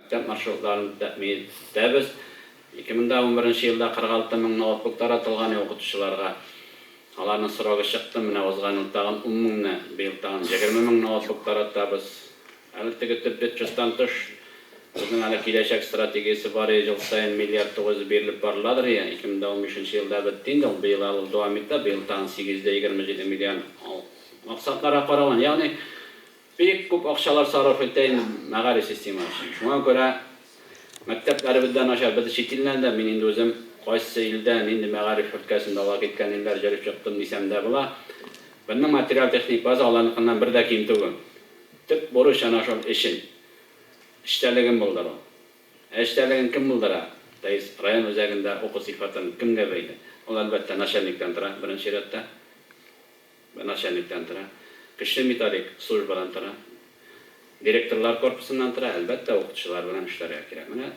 мәктәп маршрутларын тәэмин итәбез. 2011 елда 46 мең ноутбук таратылган укытучыларга. Аларның сорагы чыкты, менә узган ел тагын 10 меңне, быел тагын 20 мең ноутбук таратабыз. Әлбәттә, бюджеттан тыш безнең әле киләчәк стратегиясе бар, ел сайын миллиард 900 бирелеп барыладыр. 2015 елда бетте инде, быел алып дәвам итә, быел тагын 827 миллион максатларга каралган. Ягъни бик күп акчалар сарыф итә мәгариф системасы. Шуңа күрә мәктәпләребездә начар, без чит илләрдә, мин инде үзем кайсы илдән инде мәгариф өлкәсендә вак иткән илләр җөреп чыктым дисәм дә була. Безнең материал техник база аларныкыннан бер дә ким түгел. Төп бурыч ана шул эшен. Эштәлеген булдыру. Эштәлеген кем булдыра? Район үзәгендә уку сыйфатын кемгә бәйле? Ул әлбәттә начальниктан тора, беренче рәттә. Начальниктан тора. Кеше методик службадан тора. Директорлар корпусыннан тора, әлбәттә укытучылар белән эшләргә кирәк. Менә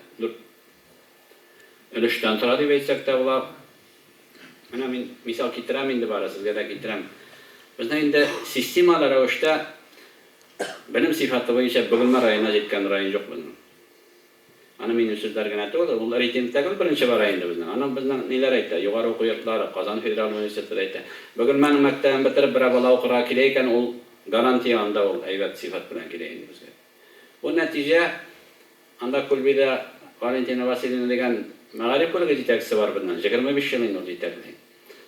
өлештән тора дип әйтсәк тә була. Менә мин мисал китерәм инде бары, сезгә дә китерәм. Безнең инде системалы рәвештә белем сыйфаты буенча Бөгелмә районына җиткән район юк безнең. Аны мин сүзләр генә түгел, ул рейтингтагы беренче бар инде безнең. Аны безнең ниләр әйтә? Югары уку йортлары, Казан федераль университеты әйтә. Бөгелмәнең мәктәбен бетереп бер бала укырга килә икән, ул гарантия анда ул әйбәт сыйфат белән килә инде безгә. Бу нәтиҗә анда Күлбидә Валентина Васильевна дигән мәгариф бүлеге җитәкчесе бар безнең. 25 ел инде ул җитәкче.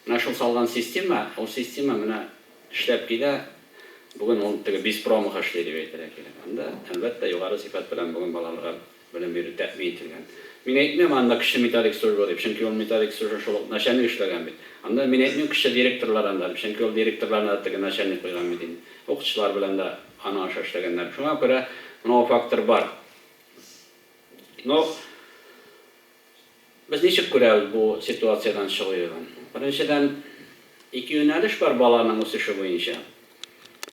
Менә шул салган система, ул система менә эшләп килә. Бүген ул теге Биспром эшли дип әйтергә кирәк. Анда әлбәттә югары сыйфат белән бүген балаларга белем бирү тәэмин ителгән. Мин әйтмәм анда кеше методик служба дип, чөнки ул методик служба шул начальник эшләгән бит. Анда мин әйтмәм кеше директорлар анда, чөнки ул директорларны теге начальник куйган бит инде. Укытучылар белән дә аны аша эшләгәннәр. Шуңа күрә моны фактор бар. Но без ничек күрәбез бу ситуациядән чыгуын? Беренчедән, ике юнәлеш бар баланың үсеше буенча.